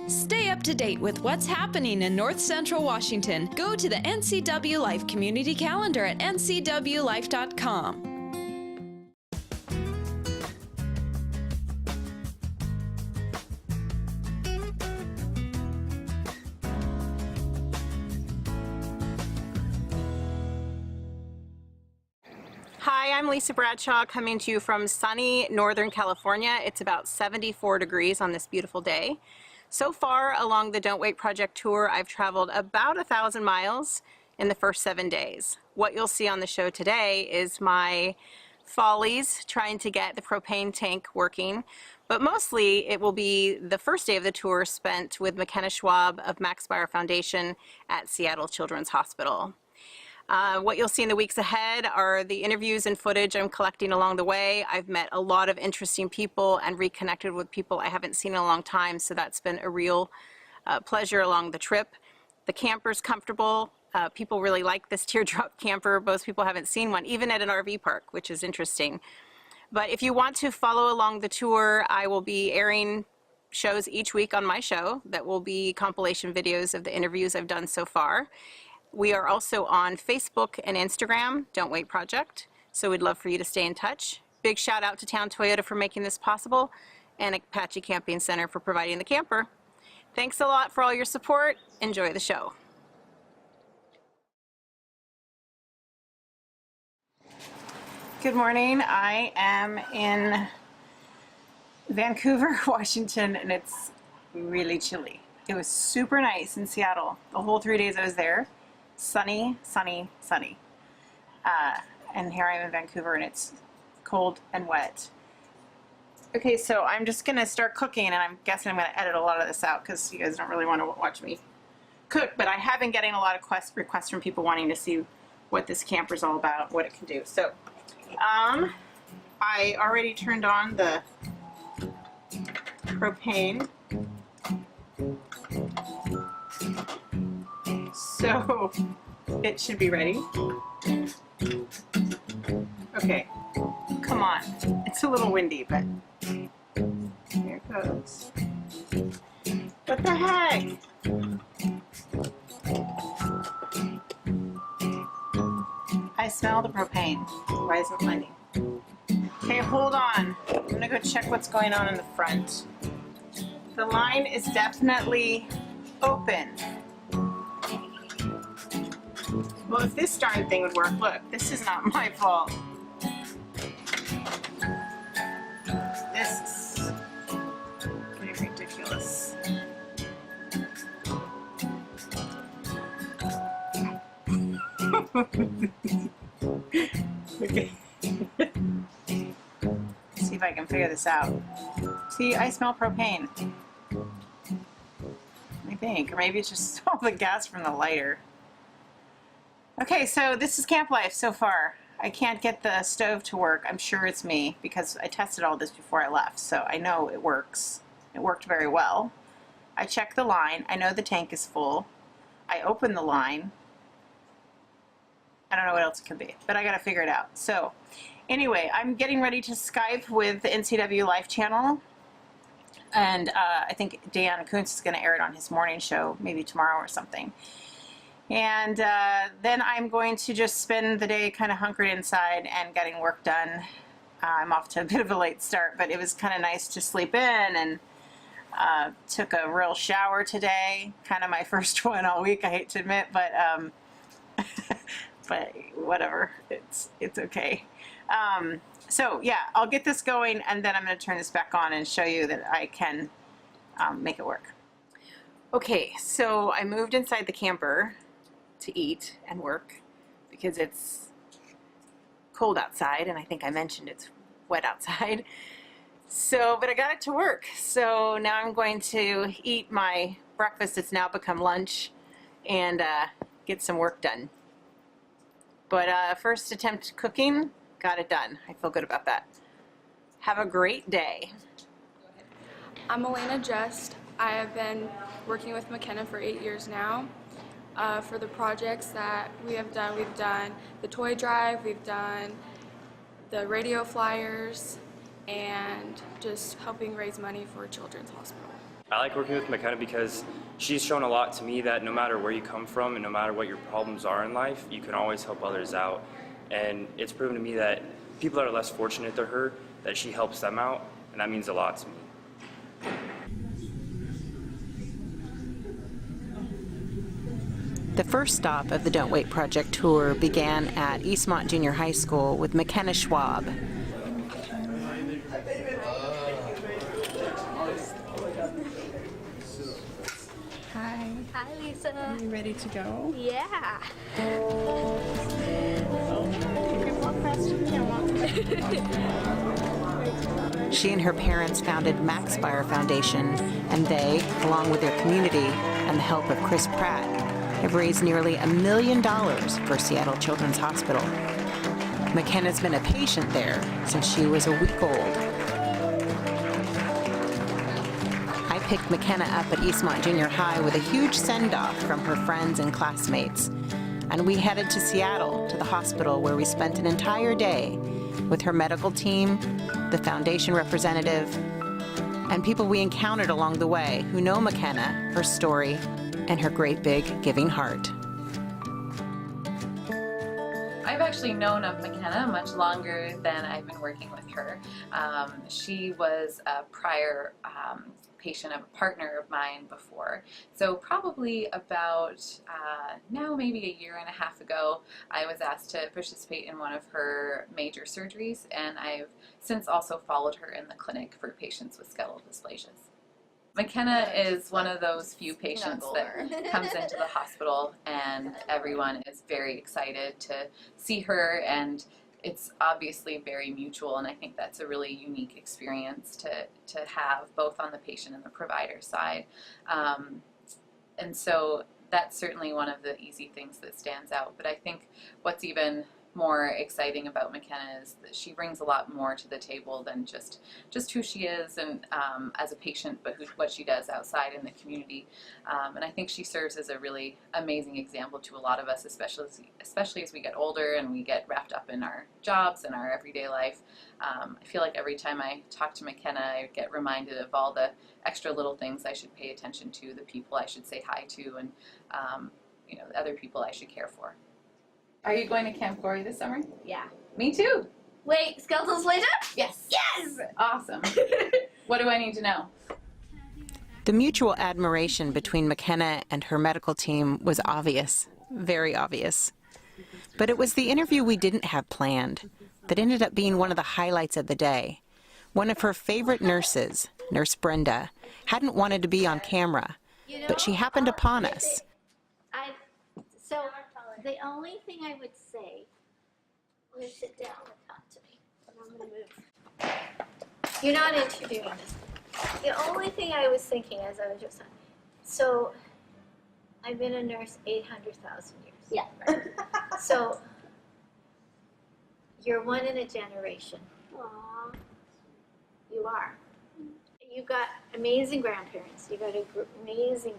Stay up to date with what's happening in North Central Washington. Go to the NCW Life Community Calendar at ncwlife.com. Hi, I'm Lisa Bradshaw coming to you from sunny Northern California. It's about 74 degrees on this beautiful day. So far along the Don't Wait Project tour, I've traveled about 1,000 miles in the first 7 days. What you'll see on the show today is my follies trying to get the propane tank working, but mostly it will be the first day of the tour spent with McKenna Schwab of Max Baer Foundation at Seattle Children's Hospital. What you'll see in the weeks ahead are the interviews and footage I'm collecting along the way. I've met a lot of interesting people and reconnected with people I haven't seen in a long time, so that's been a real pleasure along the trip. The camper's comfortable. People really like this teardrop camper. Most people haven't seen one, even at an RV park, which is interesting. But if you want to follow along the tour, I will be airing shows each week on my show that will be compilation videos of the interviews I've done so far. We are also on Facebook and Instagram, Don't Wait Project, so we'd love for you to stay in touch. Big shout out to Town Toyota for making this possible, and Apache Camping Center for providing the camper. Thanks a lot for all your support. Enjoy the show. Good morning. I am in Vancouver, Washington, and it's really chilly. It was super nice in Seattle. The whole 3 days I was there. Sunny, sunny, sunny. And here I am in Vancouver and it's cold and wet. Okay, so I'm just gonna start cooking, and I'm guessing I'm gonna edit a lot of this out because you guys don't really want to watch me cook, but I have been getting a lot of requests from people wanting to see what this camper's all about, what it can do. So, I already turned on the propane. So it should be ready. Okay, come on. It's a little windy, but here it goes. What the heck? I smell the propane. Why isn't it lighting? Okay, hold on. I'm gonna go check what's going on in the front. The line is definitely open. Well, if this darn thing would work, look, this is not my fault. This is getting ridiculous. Okay. See if I can figure this out. See, I smell propane. I think, or maybe it's just all the gas from the lighter. Okay, so this is camp life so far. I can't get the stove to work. I'm sure it's me because I tested all this before I left, so I know it works. It worked very well. I checked the line. I know the tank is full. I opened the line. I don't know what else it could be, but I gotta figure it out. So anyway, I'm getting ready to Skype with the NCW Life channel, and I think Dan Kuntz is gonna air it on his morning show, maybe tomorrow or something. And then I'm going to just spend the day kind of hunkered inside and getting work done. I'm off to a bit of a late start, but it was kind of nice to sleep in, and took a real shower today. Kind of my first one all week, I hate to admit, but but whatever, it's okay. So yeah, I'll get this going, and then I'm going to turn this back on and show you that I can make it work. Okay, so I moved inside the camper to eat and work because it's cold outside, and I think I mentioned it's wet outside. So, but I got it to work. So now I'm going to eat my breakfast. It's now become lunch, and get some work done. But first attempt cooking, got it done. I feel good about that. Have a great day. I'm Elena Just. I have been working with McKenna for 8 years now. For the projects that we've done the toy drive, we've done the radio flyers, and just helping raise money for Children's Hospital. I like working with McKenna because she's shown a lot to me that no matter where you come from and no matter what your problems are in life, you can always help others out. And it's proven to me that people that are less fortunate than her, that she helps them out, and that means a lot to me. The first stop of the Don't Wait Project tour began at Eastmont Junior High School with McKenna Schwab. Hi. Hi, Lisa. Are you ready to go? Yeah. She and her parents founded Maxfire Foundation, and they, along with their community and the help of Chris Pratt, have raised nearly $1 million for Seattle Children's Hospital. McKenna's been a patient there since she was a week old. I picked McKenna up at Eastmont Junior High with a huge send-off from her friends and classmates, and we headed to Seattle to the hospital where we spent an entire day with her medical team, the foundation representative, and people we encountered along the way who know McKenna, her story, and her great big giving heart. I've actually known of McKenna much longer than I've been working with her. She was a prior patient of a partner of mine before. So probably about now maybe a year and a half ago, I was asked to participate in one of her major surgeries, and I've since also followed her in the clinic for patients with skeletal dysplasias. McKenna is one of those few patients that comes into the hospital and everyone is very excited to see her, and it's obviously very mutual, and I think that's a really unique experience to have both on the patient and the provider side. And so that's certainly one of the easy things that stands out. But I think what's even more exciting about McKenna is that she brings a lot more to the table than just who she is and as a patient, but what she does outside in the community. And I think she serves as a really amazing example to a lot of us, especially as we get older and we get wrapped up in our jobs and our everyday life. I feel like every time I talk to McKenna, I get reminded of all the extra little things I should pay attention to, the people I should say hi to, and the other people I should care for. Are you going to Camp Glory this summer? Yeah. Me too. Wait, Skeletal Dysplasia? Yes. Yes! Awesome. What do I need to know? The mutual admiration between McKenna and her medical team was obvious, very obvious. But it was the interview we didn't have planned that ended up being one of the highlights of the day. One of her favorite nurses, Nurse Brenda, hadn't wanted to be on camera, but she happened upon us. So the only thing I would say, I'm going to sit down and talk to me. I'm going to move. You're not interviewing this. The only thing I was thinking as I was just saying, so I've been a nurse 800,000 years. Yeah. Right? So you're one in a generation. Aww. You are. You've got amazing grandparents. You've got an amazing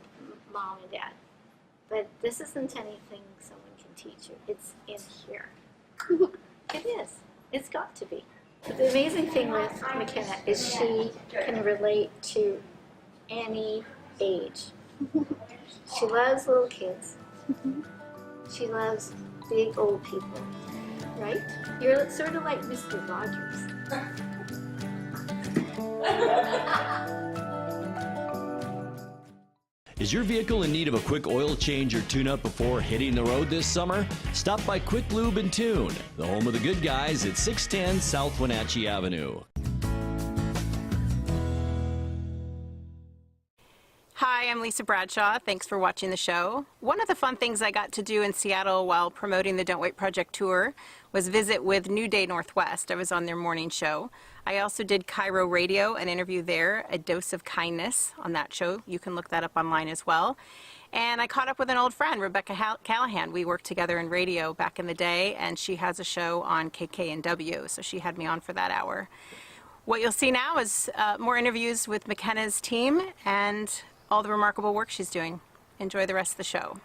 mom and dad. But this isn't anything someone can teach you. It's in here. It is. It's got to be. But the amazing thing with McKenna is she can relate to any age. She loves little kids. She loves big old people, right? You're sort of like Mr. Rogers. Is your vehicle in need of a quick oil change or tune-up before hitting the road this summer? Stop by Quick Lube and Tune, the home of the good guys at 610 South Wenatchee Avenue. Hi, I'm Lisa Bradshaw. Thanks for watching the show. One of the fun things I got to do in Seattle while promoting the Don't Wait Project tour was visit with New Day Northwest. I was on their morning show. I also did Cairo Radio, an interview there, A Dose of Kindness on that show. You can look that up online as well. And I caught up with an old friend, Rebecca Callahan. We worked together in radio back in the day, and she has a show on KKNW, so she had me on for that hour. What you'll see now is more interviews with McKenna's team and all the remarkable work she's doing. Enjoy the rest of the show.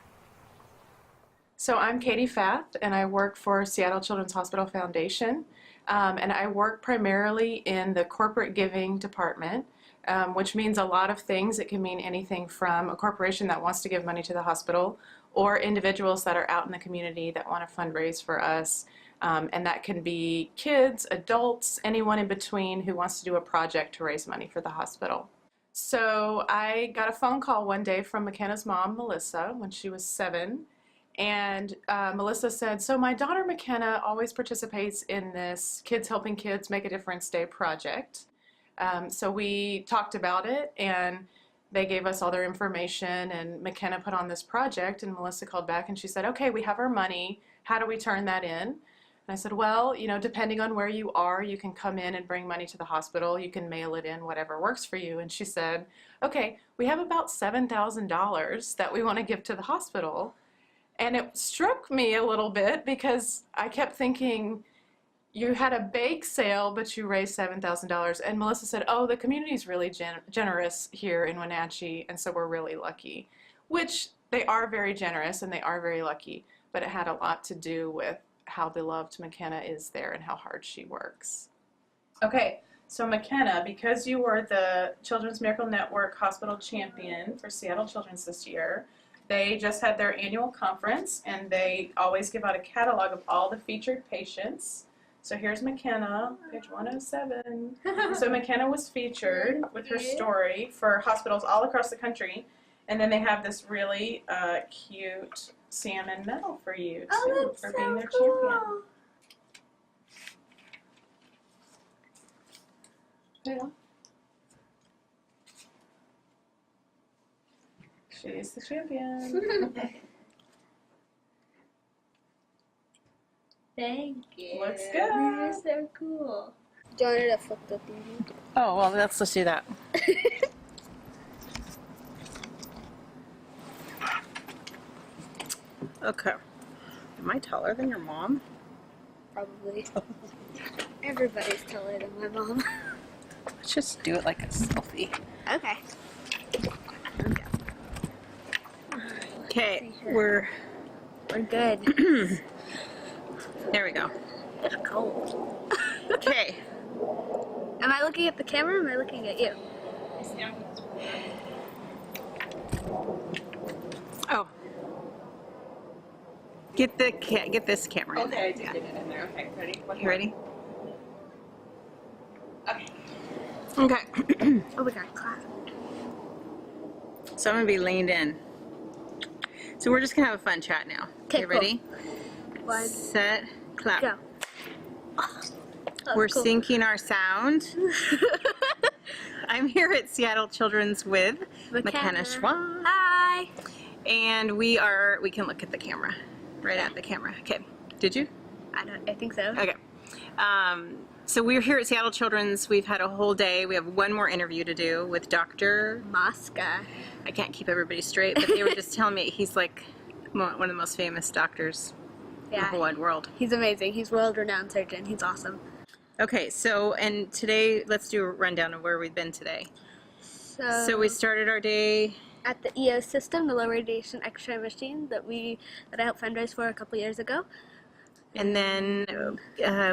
So I'm Katie Fath, and I work for Seattle Children's Hospital Foundation. And I work primarily in the corporate giving department. which means a lot of things. It can mean anything from a corporation that wants to give money to the hospital or individuals that are out in the community that want to fundraise for us. And that can be kids, adults, anyone in between who wants to do a project to raise money for the hospital. So I got a phone call one day from McKenna's mom, Melissa, when she was 7. And Melissa said, so my daughter McKenna always participates in this Kids Helping Kids Make a Difference Day project. So we talked about it, and they gave us all their information, and McKenna put on this project, and Melissa called back and she said, okay, we have our money. How do we turn that in? And I said, well, you know, depending on where you are, you can come in and bring money to the hospital. You can mail it in, whatever works for you. And she said, okay, we have about $7,000 that we want to give to the hospital. And it struck me a little bit because I kept thinking, you had a bake sale, but you raised $7,000. And Melissa said, oh, the community is really generous here in Wenatchee, and so we're really lucky. Which they are very generous and they are very lucky, but it had a lot to do with how beloved McKenna is there and how hard she works. Okay, so McKenna, because you were the Children's Miracle Network Hospital Champion for Seattle Children's this year, they just had their annual conference, and they always give out a catalog of all the featured patients. So here's McKenna, page 107. So McKenna was featured with her story for hospitals all across the country. And then they have this really cute salmon medal for you, too, for being their champion. Yeah. She's the champion. Thank you. Looks good. You're so cool. Do you want to flip the thing? Oh, well, let's do that. Okay. Am I taller than your mom? Probably. Everybody's taller than my mom. Let's just do it like a selfie. Okay. Okay, we're good. there we go. It's cold. Okay. Am I looking at the camera or am I looking at you? Oh. Get this camera in. Okay, I did get it in there. Okay, ready? You ready? Okay. Okay. Oh, we got clap. So I'm gonna be leaned in. So we're just gonna have a fun chat now. Okay, cool. ready? 1, Set, clap. go. We're cool. syncing our sound. I'm here at Seattle Children's with McKenna Schwab. Hi. And we can look at the camera. Right at the camera. Okay. Did you? I think so. Okay. So we're here at Seattle Children's. We've had a whole day. We have one more interview to do with Dr. Mosca. I can't keep everybody straight, but they were just telling me he's like one of the most famous doctors in the whole wide world. He's amazing. He's a world-renowned surgeon. He's awesome. Okay, so, and today, let's do a rundown of where we've been today. So we started our day at the EOS system, the low radiation X-ray machine that I helped fundraise for a couple years ago. And then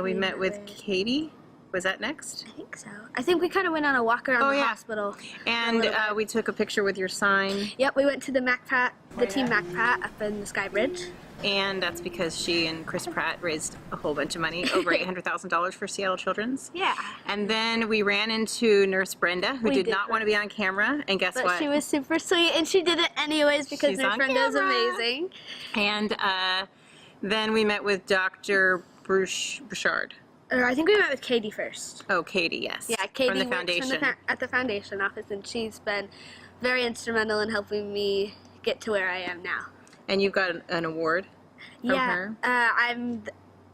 we met with Katie. Was that next? I think so. I think we kind of went on a walk around the hospital. And we took a picture with your sign. Yep, we went to the Team Mac Pratt up in the Sky Bridge. And that's because she and Chris Pratt raised a whole bunch of money, over $800,000 for Seattle Children's. Yeah. And then we ran into Nurse Brenda, who did not want to be on camera. And guess what? But she was super sweet, and she did it anyways because Nurse Brenda is amazing. And then we met with Dr. Bradshaw. I think we met with Katie first. Oh, Katie, yes. Yeah, Katie from the works foundation. at the foundation office, and she's been very instrumental in helping me get to where I am now. And you've got an award from her?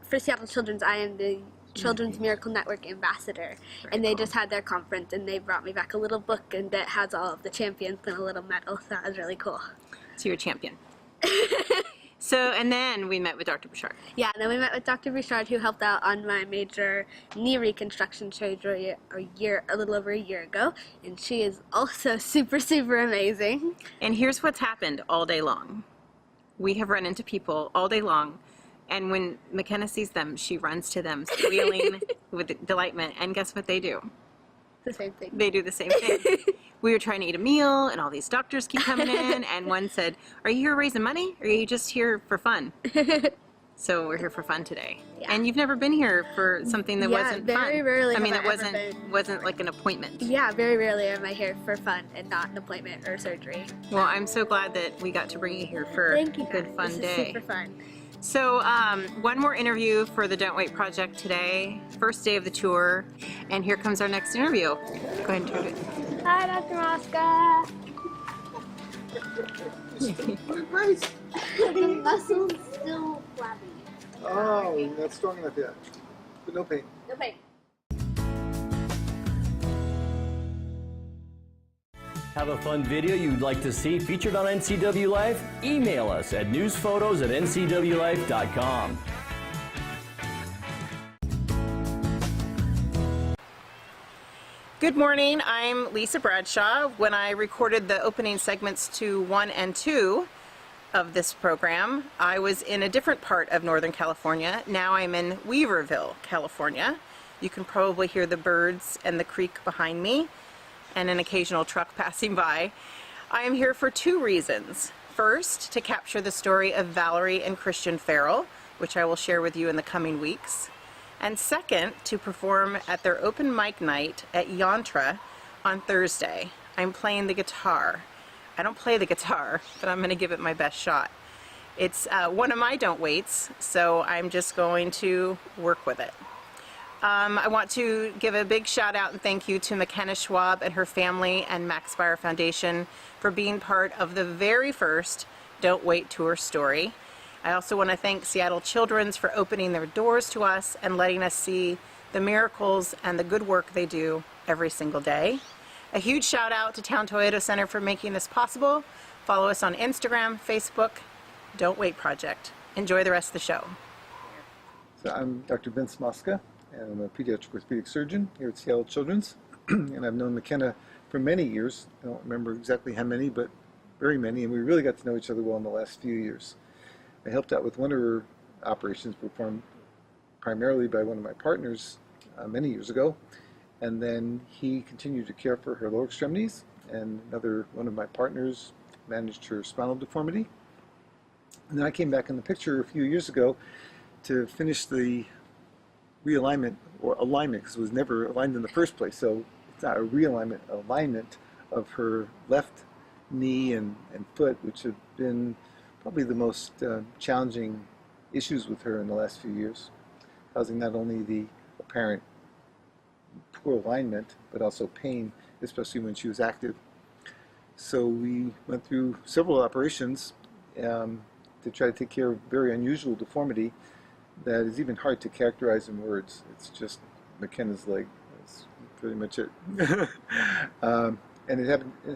For Seattle Children's, I am the Children's Miracle Network Ambassador. And they just had their conference, and they brought me back a little book, and that has all of the champions and a little medal, so that was really cool. So you're a champion. So, and then we met with Dr. Bradshaw. Yeah, and then we met with Dr. Bradshaw, who helped out on my major knee reconstruction surgery a little over a year ago, and she is also super, super amazing. And here's what's happened all day long. We have run into people all day long, and when McKenna sees them, she runs to them, squealing with delightment, and guess what they do? the same thing. They do the same thing. We were trying to eat a meal, and all these doctors keep coming in, and one said, "Are you here raising money, or are you just here for fun?" So we're here for fun today. Yeah. And you've never been here for something that wasn't fun. very rarely I mean, have that I ever been. wasn't like an appointment. Yeah, very rarely am I here for fun and not an appointment or surgery. Well, I'm so glad that we got to bring you here for Thank you, a good guys. fun This day. is super fun. So one more interview for the Don't Wait Project today, first day of the tour, and here comes our next interview. Go ahead and turn it. Hi, Dr. Mosca. The muscle's still flabby. Oh, not strong enough yet. But no pain. No pain. Have a fun video you'd like to see featured on NCW Life? Email us at newsphotos@ncwlife.com. Good morning, I'm Lisa Bradshaw. When I recorded the opening segments to 1 and 2 of this program, I was in a different part of Northern California. Now I'm in Weaverville, California. You can probably hear the birds and the creek behind me and an occasional truck passing by. I am here for 2 reasons. First, to capture the story of Valerie and Christian Farrell, which I will share with you in the coming weeks. And second, to perform at their open mic night at Yantra on Thursday. I'm playing the guitar. I don't play the guitar, but I'm going to give it my best shot. It's one of my don't waits, so I'm just going to work with it. I want to give a big shout out and thank you to McKenna Schwab and her family and Max Spire Foundation for being part of the very first Don't Wait tour story. I also want to thank Seattle Children's for opening their doors to us and letting us see the miracles and the good work they do every single day. A huge shout out to Town Toyota Center for making this possible. Follow us on Instagram, Facebook, Don't Wait Project. Enjoy the rest of the show. So I'm Dr. Vince Mosca, and I'm a pediatric orthopedic surgeon here at Seattle Children's. And I've known McKenna for many years. I don't remember exactly how many, but very many. And we really got to know each other well in the last few years. I helped out with one of her operations performed primarily by one of my partners many years ago. And then he continued to care for her lower extremities, and another one of my partners managed her spinal deformity. And then I came back in the picture a few years ago to finish the realignment or alignment, because it was never aligned in the first place. So it's not a realignment, alignment of her left knee and foot, which have been probably the most challenging issues with her in the last few years, causing not only the apparent poor alignment, but also pain, especially when she was active. So we went through several operations to try to take care of very unusual deformity that is even hard to characterize in words. It's just McKenna's leg. That's pretty much it. And it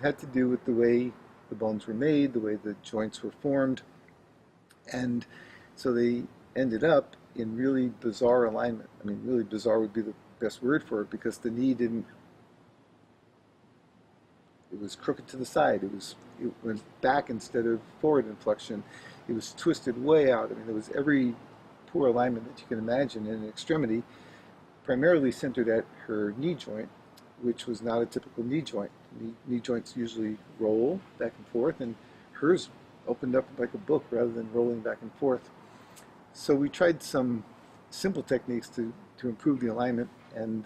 had to do with the way the bones were made, the way the joints were formed. And so they ended up in really bizarre alignment. I mean, really bizarre would be the best word for it, because the knee didn't, it was crooked to the side. It went back instead of forward in flexion. It was twisted way out. I mean, there was every poor alignment that you can imagine in an extremity, primarily centered at her knee joint, which was not a typical knee joint. Knee joints usually roll back and forth, and hers opened up like a book rather than rolling back and forth. So we tried some simple techniques to improve the alignment, and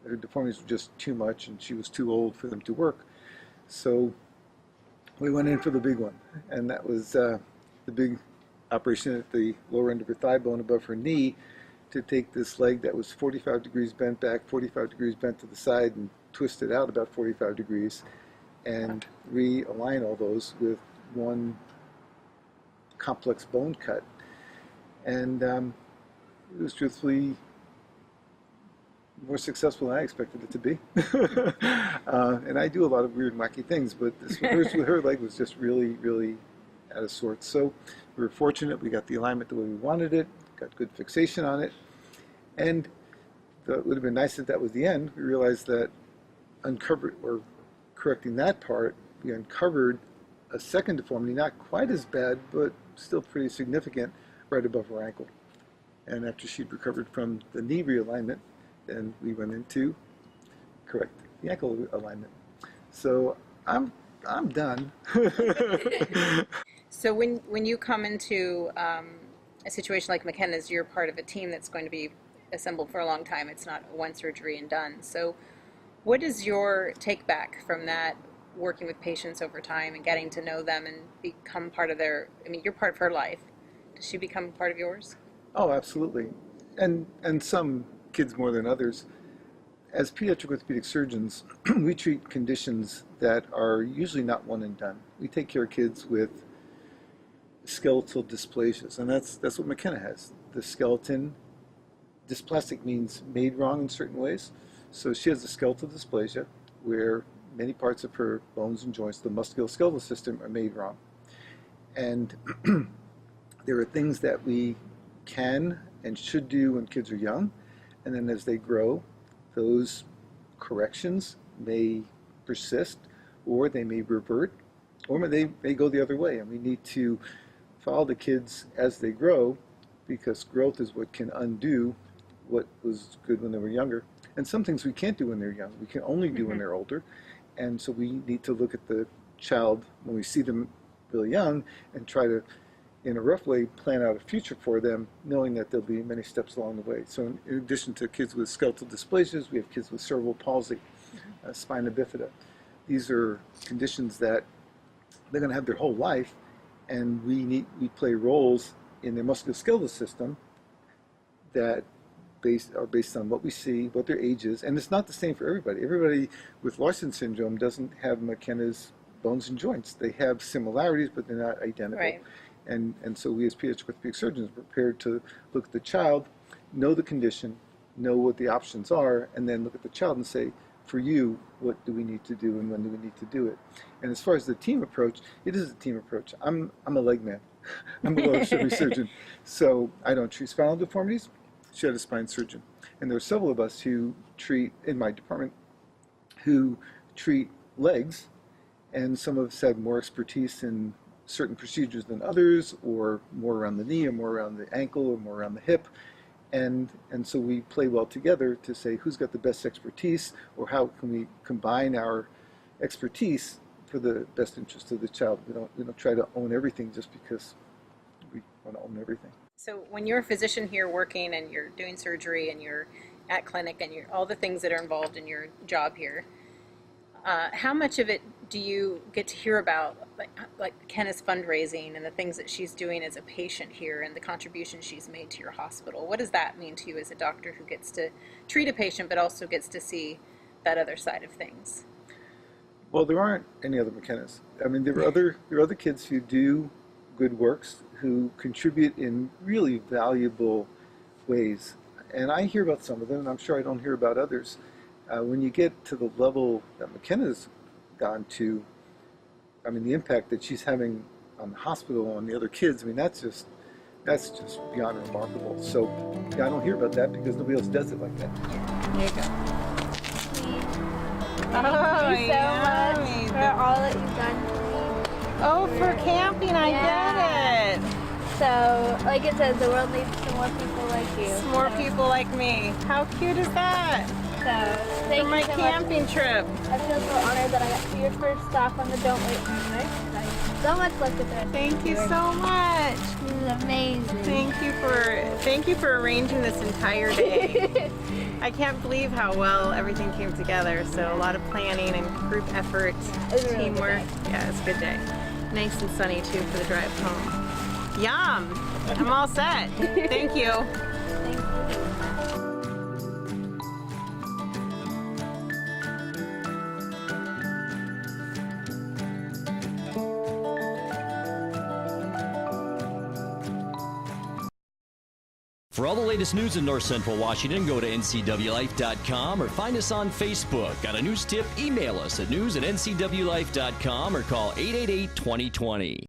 her deformities were just too much, and she was too old for them to work. So we went in for the big one, and that was the big operation at the lower end of her thigh bone above her knee, to take this leg that was 45 degrees bent back, 45 degrees bent to the side, and twist it out about 45 degrees, and realign all those with one complex bone cut. And it was truthfully more successful than I expected it to be. And I do a lot of weird and wacky things, but this with her leg was just really, really out of sorts. So we were fortunate. We got the alignment the way we wanted it, got good fixation on it, and it would have been nice if that was the end. We realized that correcting that part, we uncovered a second deformity, not quite as bad, but still pretty significant, right above her ankle. And after she'd recovered from the knee realignment, then we went in to correct the ankle alignment. So I'm done. So when you come into a situation like McKenna's, you're part of a team that's going to be assembled for a long time. It's not one surgery and done. So what is your take back from that, working with patients over time and getting to know them and become part of their, I mean, you're part of her life. Does she become part of yours? Oh, absolutely. And some kids more than others. As pediatric orthopedic surgeons, we treat conditions that are usually not one and done. We take care of kids with skeletal dysplasias, and that's what McKenna has. The skeleton, dysplastic means made wrong in certain ways. So she has a skeletal dysplasia where many parts of her bones and joints, the musculoskeletal system, are made wrong. And there are things that we can and should do when kids are young, and then as they grow, those corrections may persist, or they may revert, or they may go the other way. And we need to follow the kids as they grow, because growth is what can undo what was good when they were younger. And some things we can't do when they're young. We can only do when they're older. And so we need to look at the child when we see them really young and try to, in a rough way, plan out a future for them, knowing that there'll be many steps along the way. So in addition to kids with skeletal dysplasias, we have kids with cerebral palsy, spina bifida. These are conditions that they're going to have their whole life, and we play roles in their musculoskeletal system that are based on what we see, what their age is, and it's not the same for everybody. Everybody with Larson syndrome doesn't have McKenna's bones and joints. They have similarities, but they're not identical. Right. And so we as pediatric orthopedic surgeons are prepared to look at the child, know the condition, know what the options are, and then look at the child and say, for you, what do we need to do and when do we need to do it? And as far as the team approach, it is a team approach. I'm a leg man. I'm a lower extremity surgeon. So I don't treat spinal deformities. She had a spine surgeon. And there are several of us who treat, in my department, who treat legs, and some of us have more expertise in certain procedures than others, or more around the knee, or more around the ankle, or more around the hip. And so we play well together to say who's got the best expertise, or how can we combine our expertise for the best interest of the child. We don't try to own everything just because we want to own everything. So when you're a physician here working and you're doing surgery and you're at clinic and you're all the things that are involved in your job here, how much of it do you get to hear about, like Kenna's fundraising and the things that she's doing as a patient here and the contribution she's made to your hospital? What does that mean to you as a doctor who gets to treat a patient but also gets to see that other side of things? Well, there aren't any other McKennas. I mean, there are other kids who do good works, who contribute in really valuable ways. And I hear about some of them, and I'm sure I don't hear about others. When you get to the level that McKenna's gone to, I mean, the impact that she's having on the hospital, on the other kids, I mean, that's just beyond remarkable. So yeah, I don't hear about that because nobody else does it like that. There you go. Thank you so much for all that you've done for me. Oh, for camping, I get it. So, like it says, the world needs some more people like you. Some more people like me. How cute is that? So, thank For my you so camping much. trip. I feel so honored that I got to be your first stop on the Don't Wait project. And I have so much luck with it. Thank you so much. This is amazing. Thank you for arranging this entire day. I can't believe how well everything came together. So a lot of planning and group effort, It was a really good teamwork. day. Yeah, it's a good day. Nice and sunny too for the drive home. Yum! I'm all set. Thank you. Thank you. For all the latest news in North Central Washington, go to ncwlife.com or find us on Facebook. Got a news tip? Email us at news@ncwlife.com or call 888-2020.